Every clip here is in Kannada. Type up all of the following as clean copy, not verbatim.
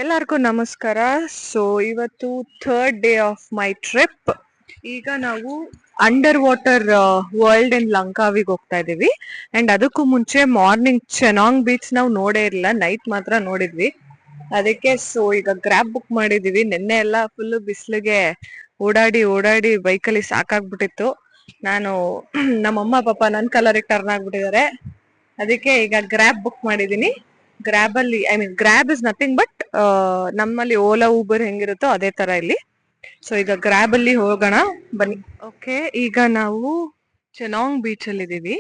ಎಲ್ಲರಿಗೂ ನಮಸ್ಕಾರ. ಸೊ ಇವತ್ತು third day of my trip. ಈಗ ನಾವು ಅಂಡರ್ ವಾಟರ್ ವರ್ಲ್ಡ್ ಇನ್ ಲಂಕಾವಿಗೆ ಹೋಗ್ತಾ ಇದೀವಿ. ಅಂಡ್ ಅದಕ್ಕೂ ಮುಂಚೆ ಮಾರ್ನಿಂಗ್ ಚೆನಾಂಗ್ ಬೀಚ್ ನಾವು ನೋಡೇ ಇರಲಿಲ್ಲ, ನೈಟ್ ಮಾತ್ರ ನೋಡಿದ್ವಿ. ಅದಕ್ಕೆ ಸೊ ಈಗ ಗ್ರ್ಯಾಬ್ ಬುಕ್ ಮಾಡಿದೀವಿ. ನಿನ್ನೆ ಎಲ್ಲ ಫುಲ್ ಬಿಸಿಲಿಗೆ ಓಡಾಡಿ ಓಡಾಡಿ ಬೈಕಲ್ಲಿ ಸಾಕಾಗ್ಬಿಟ್ಟಿತ್ತು. ನಾನು ನಮ್ಮಮ್ಮ ಪಾಪ ನನ್ ಕಲರಿಗೆ ಟರ್ನ್ ಆಗ್ಬಿಟ್ಟಿದ್ದಾರೆ. ಅದಕ್ಕೆ ಈಗ ಗ್ರ್ಯಾಬ್ ಬುಕ್ ಮಾಡಿದೀನಿ. ಗ್ರ್ಯಾಬ್ ಅಲ್ಲಿ ಗ್ರ್ಯಾಬ್ ಇಸ್ ನಥಿಂಗ್ ಬಟ್ ನಮ್ಮಲ್ಲಿ ಓಲಾ ಊಬರ್ ಹೆಂಗಿರುತ್ತೋ ಅದೇ ತರ ಇಲ್ಲಿ. ಸೊ ಈಗ ಗ್ರ್ಯಾಬ್ ಅಲ್ಲಿ ಹೋಗೋಣ ಬನ್ನಿ. ಓಕೆ, ಈಗ ನಾವು ಚೆನಾಂಗ್ ಬೀಚ್ ಅಲ್ಲಿ ಇದೀವಿ.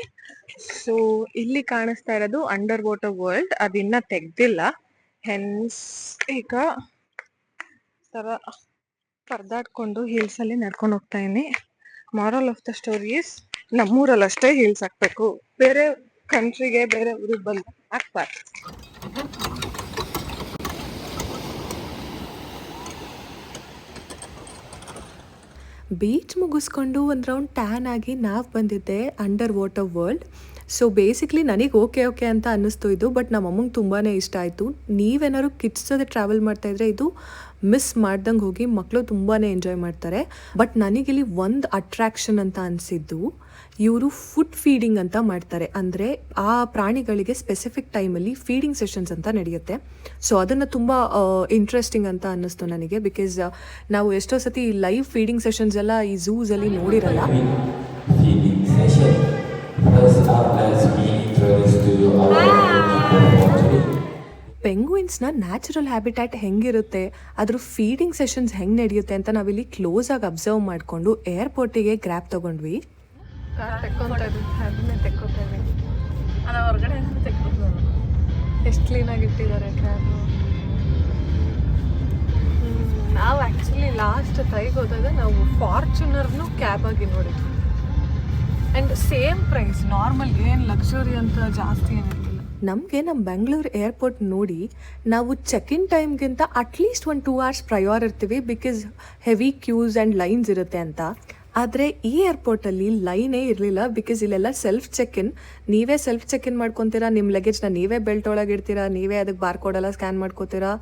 ಸೊ ಇಲ್ಲಿ ಕಾಣಿಸ್ತಾ ಇರೋದು ಅಂಡರ್ ವಾಟರ್ ವರ್ಲ್ಡ್, ಅದಿನ್ನ ತೆಗ್ದಿಲ್ಲ. ಹೆನ್ಸ್ ಈಗ ತರ ಪರದಾಡ್ಕೊಂಡು ಹಿಲ್ಸ್ ಅಲ್ಲಿ ನಡ್ಕೊಂಡು ಹೋಗ್ತಾ ಇದೀನಿ. Moral of the story is, ನಮ್ಮೂರಲ್ಲಿ ಅಷ್ಟೇ ಹಿಲ್ಸ್ ಹಾಕ್ಬೇಕು, ಬೇರೆ ಕಂಟ್ರಿಗೆ ಬೇರೆ ಊರಿಗೆ ಬಂದು ಹಾಕ್ಬಾರ್ದು. ಬೀಚ್ ಮುಗಿಸ್ಕೊಂಡು ಒಂದು ರೌಂಡ್ ಟ್ಯಾನ್ ಆಗಿ ನಾವು ಬಂದಿದ್ದೆ under water world. So basically ನನಗೆ ಓಕೆ ಅಂತ ಅನ್ನಿಸ್ತು ಇದು, ಬಟ್ ನಮ್ಮ ಅಮ್ಮಂಗೆ ತುಂಬಾ ಇಷ್ಟ ಆಯಿತು. ನೀವೇನಾದ್ರು ಕಿಡ್ಸ್ ಜೊತೆ ಟ್ರಾವೆಲ್ ಮಾಡ್ತಾಯಿದ್ರೆ ಇದು ಮಿಸ್ ಮಾಡ್ದಂಗೆ ಹೋಗಿ, ಮಕ್ಕಳು ತುಂಬಾ ಎಂಜಾಯ್ ಮಾಡ್ತಾರೆ. ಬಟ್ ನನಗಿಲ್ಲಿ ಒಂದು ಅಟ್ರಾಕ್ಷನ್ ಅಂತ ಅನಿಸಿದ್ದು, ಇವರು ಫುಡ್ ಫೀಡಿಂಗ್ ಅಂತ ಮಾಡ್ತಾರೆ. ಅಂದರೆ ಆ ಪ್ರಾಣಿಗಳಿಗೆ ಸ್ಪೆಸಿಫಿಕ್ ಟೈಮಲ್ಲಿ ಫೀಡಿಂಗ್ ಸೆಷನ್ಸ್ ಅಂತ ನಡೆಯುತ್ತೆ. ಸೊ ಅದನ್ನು ತುಂಬ ಇಂಟ್ರೆಸ್ಟಿಂಗ್ ಅಂತ ಅನ್ನಿಸ್ತು ನನಗೆ. ಬಿಕಾಸ್ ನಾವು ಎಷ್ಟೋ ಸತಿ ಲೈವ್ ಫೀಡಿಂಗ್ ಸೆಷನ್ಸ್ ಎಲ್ಲ ಈ ಝೂಸಲ್ಲಿ ನೋಡಿರಲ್ಲ. ಪೆಂಗ್ವಿನ್ಸ್ನ ನ್ಯಾಚುರಲ್ ಹ್ಯಾಬಿಟ್ಯಾಟ್ ಹೆಂಗಿರುತ್ತೆ, ಅದ್ರ ಫೀಡಿಂಗ್ ಸೆಷನ್ಸ್ ಹೆಂಗೆ ನಡೆಯುತ್ತೆ ಅಂತ ನಾವಿಲ್ಲಿ ಕ್ಲೋಸ್ ಆಗಿ ಅಬ್ಸರ್ವ್ ಮಾಡಿಕೊಂಡು ಏರ್ಪೋರ್ಟಿಗೆ ಗ್ರ್ಯಾಬ್ ತೊಗೊಂಡ್ವಿ. ಎಷ್ಟು ಕ್ಲೀನಾಗಿ ಇಟ್ಟಿದ್ದಾರೆ ಕ್ಯಾಬ್. ನಾವು ಆ್ಯಕ್ಚುಲಿ ಲಾಸ್ಟ್ ಟ್ರೈಗೆ ಹೋದಾಗ ನಾವು ಫಾರ್ಚುನರ್ನು ಕ್ಯಾಬ್ ಆಗಿ ನೋಡಿದ್ವಿ. ಆ್ಯಂಡ್ ಸೇಮ್ ಪ್ರೈಸ್, ನಾರ್ಮಲ್ ಏನು ಲಕ್ಸುರಿ ಅಂತ ಜಾಸ್ತಿ ಏನಿರಲಿಲ್ಲ. ನಮಗೆ ನಮ್ಮ ಬೆಂಗಳೂರು ಏರ್ಪೋರ್ಟ್ ನೋಡಿ ನಾವು ಚೆಕ್ ಇನ್ ಟೈಮ್ಗಿಂತ ಅಟ್ಲೀಸ್ಟ್ 1-2 hours ಪ್ರಯರ್ ಇರ್ತೀವಿ, because heavy queues and lines ಇರುತ್ತೆ ಅಂತ. ಆದರೆ ಈ ಏರ್ಪೋರ್ಟಲ್ಲಿ ಲೈನೇ ಇರಲಿಲ್ಲ, ಬಿಕಾಸ್ ಇಲ್ಲೆಲ್ಲ ಸೆಲ್ಫ್ ಚೆಕ್ ಇನ್. ನೀವೇ ಸೆಲ್ಫ್ ಚೆಕ್ ಇನ್ ಮಾಡ್ಕೊತೀರಾ, ನಿಮ್ಮ ಲಗೇಜ್ನ ನೀವೇ ಬೆಲ್ಟ್ ಒಳಗೆ ಇಡ್ತೀರಾ, ನೀವೇ ಅದಕ್ಕೆ ಬಾರ್ಕೋಡೆಲ್ಲ ಸ್ಕ್ಯಾನ್ ಮಾಡ್ಕೋತೀರಾ.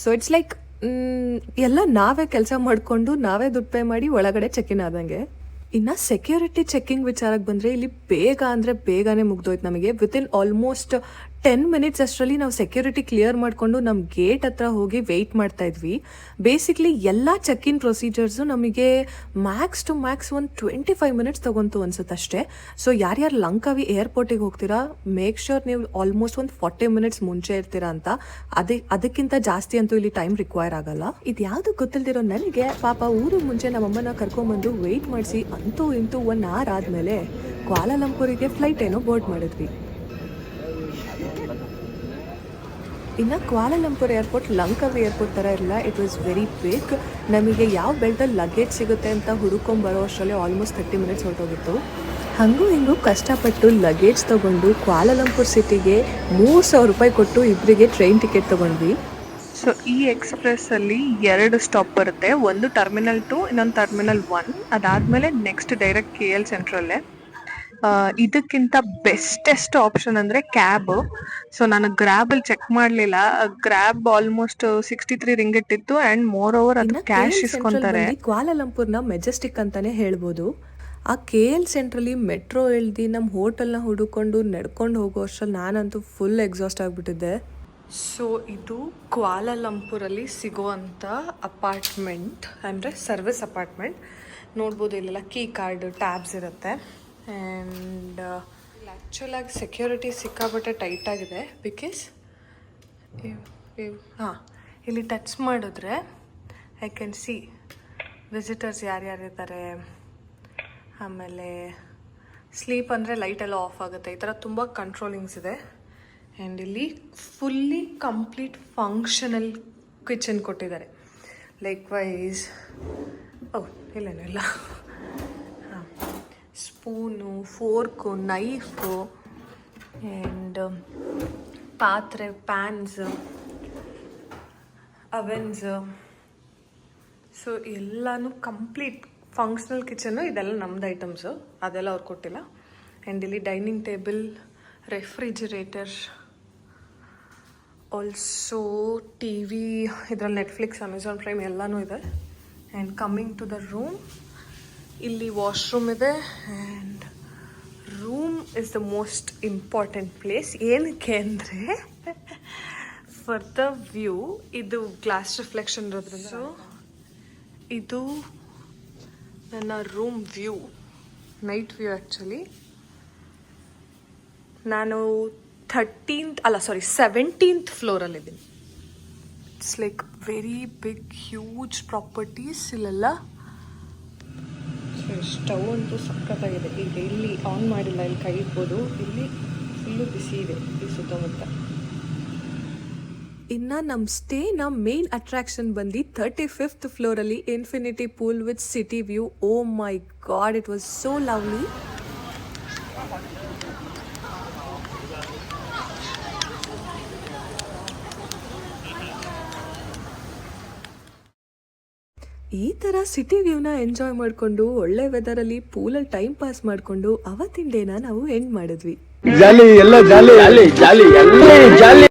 ಸೊ ಇಟ್ಸ್ ಲೈಕ್ ಎಲ್ಲ ನಾವೇ ಕೆಲಸ ಮಾಡಿಕೊಂಡು ನಾವೇ ದುಡ್ಡು ಪೇ ಮಾಡಿ ಒಳಗಡೆ ಚೆಕ್ ಇನ್ ಆದಂಗೆ. ಇನ್ನು ಸೆಕ್ಯೂರಿಟಿ ಚೆಕ್ಕಿಂಗ್ ವಿಚಾರಕ್ಕೆ ಬಂದರೆ ಇಲ್ಲಿ ಬೇಗ ಅಂದರೆ ಬೇಗನೆ ಮುಗ್ದೋಯ್ತು ನಮಗೆ. ವಿತಿನ್ ಆಲ್ಮೋಸ್ಟ್ 10 minutes ಅಷ್ಟರಲ್ಲಿ ನಾವು ಸೆಕ್ಯೂರಿಟಿ ಕ್ಲಿಯರ್ ಮಾಡಿಕೊಂಡು ನಮ್ಮ ಗೇಟ್ ಹತ್ರ ಹೋಗಿ ವೆಯ್ಟ್ ಮಾಡ್ತಾ ಇದ್ವಿ. ಬೇಸಿಕ್ಲಿ ಎಲ್ಲ ಚೆಕ್ ಇನ್ ಪ್ರೊಸೀಜರ್ಸು ನಮಗೆ ಮ್ಯಾಕ್ಸ್ ಟು ಮ್ಯಾಕ್ಸ್ ಒಂದು 25 minutes ತೊಗೊಂತು ಅನ್ಸುತ್ತೆ ಅಷ್ಟೇ. ಸೊ ಯಾರ್ಯಾರು ಲಂಕಾವಿ ಏರ್ಪೋರ್ಟಿಗೆ ಹೋಗ್ತೀರಾ, ಮೇಕ್ ಶ್ಯೂರ್ ನೀವು ಆಲ್ಮೋಸ್ಟ್ ಒಂದು 40 minutes ಮುಂಚೆ ಇರ್ತೀರಾ ಅಂತ. ಅದಕ್ಕಿಂತ ಜಾಸ್ತಿ ಅಂತೂ ಇಲ್ಲಿ ಟೈಮ್ ರಿಕ್ವೈರ್ ಆಗಲ್ಲ. ಇದು ಯಾವುದು ಗೊತ್ತಿಲ್ದಿರೋ ನನಗೆ ಪಾಪ ಊರಿಗೆ ಮುಂಚೆ ನಮ್ಮಮ್ಮನ ಕರ್ಕೊಂಡ್ಬಂದು ವೆಯ್ಟ್ ಮಾಡಿಸಿ ಅಂತೂ ಇಂತೂ 1 hour ಆದಮೇಲೆ ಕ್ವಾಲಾಲಂಪುರಿಗೆ ಫ್ಲೈಟ್ ಏನೋ ಬೋರ್ಡ್ ಮಾಡಿದ್ವಿ. ಇನ್ನು ಕ್ವಾಲಾಲಂಪುರ್ ಏರ್ಪೋರ್ಟ್ ಲಂಕಾವಿ ಏರ್ಪೋರ್ಟ್ ಥರ ಇಲ್ಲ, ಇಟ್ ವಾಸ್ ವೆರಿ ಬಿಗ್. ನಮಗೆ ಯಾವ ಬೆಲ್ಟಲ್ಲಿ ಲಗೇಜ್ ಸಿಗುತ್ತೆ ಅಂತ ಹುಡುಕೊಂಬರೋ ಅಷ್ಟರಲ್ಲಿ ಆಲ್ಮೋಸ್ಟ್ 30 minutes ಹೊರಟೋಗಿತ್ತು. ಹಾಗೂ ಹಿಂಗೂ ಕಷ್ಟಪಟ್ಟು ಲಗೇಜ್ ತೊಗೊಂಡು ಕ್ವಾಲಾಲಂಪುರ್ ಸಿಟಿಗೆ 3,000 ರೂಪಾಯಿ ಕೊಟ್ಟು ಇಬ್ಬರಿಗೆ ಟ್ರೈನ್ ಟಿಕೆಟ್ ತೊಗೊಂಡ್ವಿ. ಸೊ ಈ ಎಕ್ಸ್ಪ್ರೆಸ್ ಅಲ್ಲಿ 2 ಸ್ಟಾಪ್ ಬರುತ್ತೆ, ಒಂದು ಟರ್ಮಿನಲ್ 2, ಇನ್ನೊಂದು ಟರ್ಮಿನಲ್ 1. ಅದಾದ್ಮೇಲೆ ನೆಕ್ಸ್ಟ್ ಡೈರೆಕ್ಟ್ KL ಸೆಂಟ್ರಲ್ಲೇ. ಇದಕ್ಕಿಂತ ಬೆಸ್ಟೆಸ್ಟ್ ಆಪ್ಷನ್ ಅಂದ್ರೆ ಕ್ಯಾಬ್. ಸೊ ನಾನು ಗ್ರ್ಯಾಬ್ ಅಲ್ಲಿ ಚೆಕ್ ಮಾಡ್ಲಿಲ್ಲ, ಗ್ರ್ಯಾಬ್ ಆಲ್ಮೋಸ್ಟ್ 63 ರಿಂಗಿಟ್ ಇತ್ತು. ಅಂಡ್ ಮೋರ್ ಓವರ್ ಅದು ಕ್ಯಾಶ್ ಇಸ್ಕೊಂತಾರೆ. ಕ್ವಾಲಾಲಂಪುರ್ನ ಮೆಜೆಸ್ಟಿಕ್ ಅಂತಾನೆ ಹೇಳ್ಬೋದು. ಆ KL ಸೆಂಟ್ರಲ್ಲಿ ಮೆಟ್ರೋ ಇಳ್ದು ನಮ್ಮ ಹೋಟೆಲ್ನ ಹುಡುಕೊಂಡು ನಡ್ಕೊಂಡು ಹೋಗೋ ಅಷ್ಟರಲ್ಲಿ ನಾನಂತೂ ಫುಲ್ ಎಕ್ಸಾಸ್ಟ್ ಆಗಿಬಿಟ್ಟಿದ್ದೆ. ಸೊ ಇದು ಕ್ವಾಲಾಲಂಪುರಲ್ಲಿ ಸಿಗೋವಂಥ ಅಪಾರ್ಟ್ಮೆಂಟ್, ಅಂದರೆ ಸರ್ವಿಸ್ ಅಪಾರ್ಟ್ಮೆಂಟ್. ನೋಡ್ಬೋದು ಇಲ್ಲೆಲ್ಲ ಕೀ ಕಾರ್ಡ್ ಟ್ಯಾಬ್ಸ್ ಇರುತ್ತೆ. ಆ್ಯಂಡ್ ಆ್ಯಕ್ಚುಲಾಗಿ ಸೆಕ್ಯೂರಿಟಿ ಸಿಕ್ಕಾಬಿಟ್ಟೆ ಟೈಟಾಗಿದೆ. ಬಿಕಾಸ್ ಇಲ್ಲಿ ಟಚ್ ಮಾಡಿದ್ರೆ ಐ ಕ್ಯಾನ್ ಸಿ ವಿಸಿಟರ್ಸ್ ಯಾರ್ಯಾರಿದ್ದಾರೆ. ಆಮೇಲೆ ಸ್ಲೀಪ್ ಅಂದರೆ ಲೈಟೆಲ್ಲ ಆಫ್ ಆಗುತ್ತೆ. ಈ ಥರ ತುಂಬ ಕಂಟ್ರೋಲಿಂಗ್ಸ್ ಇದೆ. ಆ್ಯಂಡ್ ಇಲ್ಲಿ ಫುಲ್ಲಿ ಕಂಪ್ಲೀಟ್ ಫಂಕ್ಷನಲ್ ಕಿಚನ್ ಕೊಟ್ಟಿದ್ದಾರೆ. ಲೈಕ್ ವೈಸ್ ಇಲ್ಲೇನಿಲ್ಲ, ಸ್ಪೂನು, ಫೋರ್ಕು, ನೈಫು ಆ್ಯಂಡ್ ಪಾತ್ರೆ, ಪ್ಯಾನ್ಸ್, ಅವನ್ಸ್. ಸೊ ಎಲ್ಲನೂ ಕಂಪ್ಲೀಟ್ ಫಂಕ್ಷನಲ್ ಕಿಚನ್ನು. ಇದೆಲ್ಲ ನಮ್ಮದು ಐಟಮ್ಸು, ಅದೆಲ್ಲ ಅವ್ರು ಕೊಟ್ಟಿಲ್ಲ. ಆ್ಯಂಡ್ ಇಲ್ಲಿ dining table, refrigerator, also T V, ಇದರಲ್ಲಿ ನೆಟ್ಫ್ಲಿಕ್ಸ್, ಅಮೆಝಾನ್ ಪ್ರೈಮ್ ಎಲ್ಲನೂ ಇದೆ. And coming to the room, ಇಲ್ಲಿ ವಾಶ್ರೂಮ್ ಇದೆ. And room is the most important place. ಏನಕ್ಕೆ ಅಂದರೆ ಫಾರ್ ದ ವ್ಯೂ, ಇದು ಗ್ಲಾಸ್ ರಿಫ್ಲೆಕ್ಷನ್ ಇರೋದ್ರಿಂದ. ಸೊ ಇದು ನನ್ನ room view, night view. Actually ನಾನು 17th ಫ್ಲೋರಲ್ಲಿದ್ದೀನಿ. It's like very big huge properties ಇಲ್ಲೆಲ್ಲ. ಸೊ ಸ್ಟವ್ ಅಂತೂ ಸಖತ್ತಾಗಿದೆ. ಈಗ ಇಲ್ಲಿ ಆನ್ ಮಾಡಿಲ್ಲ, ಇಲ್ಲಿ ಕೈ ಇಡ್ಬೋದು. ಇಲ್ಲಿ ಫುಲ್ಲು ಬಿಸಿ ಇದೆ ಈ ಸುತ್ತಮುತ್ತ. ಇನ್ನು ನಮ್ಮ ಸ್ಟೇನ ಮೇನ್ ಅಟ್ರಾಕ್ಷನ್ ಬಂದು 35th ಫ್ಲೋರಲ್ಲಿ infinity pool with city view. Oh my God, it was so lovely. ಈ ಥರ ಸಿಟಿ ವ್ಯೂನ ಎಂಜಾಯ್ ಮಾಡಿಕೊಂಡು ಒಳ್ಳೆ ವೆದರಲ್ಲಿ ಪೂಲಲ್ಲಿ ಟೈಮ್ ಪಾಸ್ ಮಾಡಿಕೊಂಡು ಅವತ್ತಿನ ಡೇನ ನಾವು ಎಂಡ್ ಮಾಡಿದ್ವಿ. ಜಾಲಿ ಎಲ್ಲ ಜಾಲಿ ಜಾಲಿ ಜಾಲಿ ಎಲ್ಲ ಜಾಲಿ.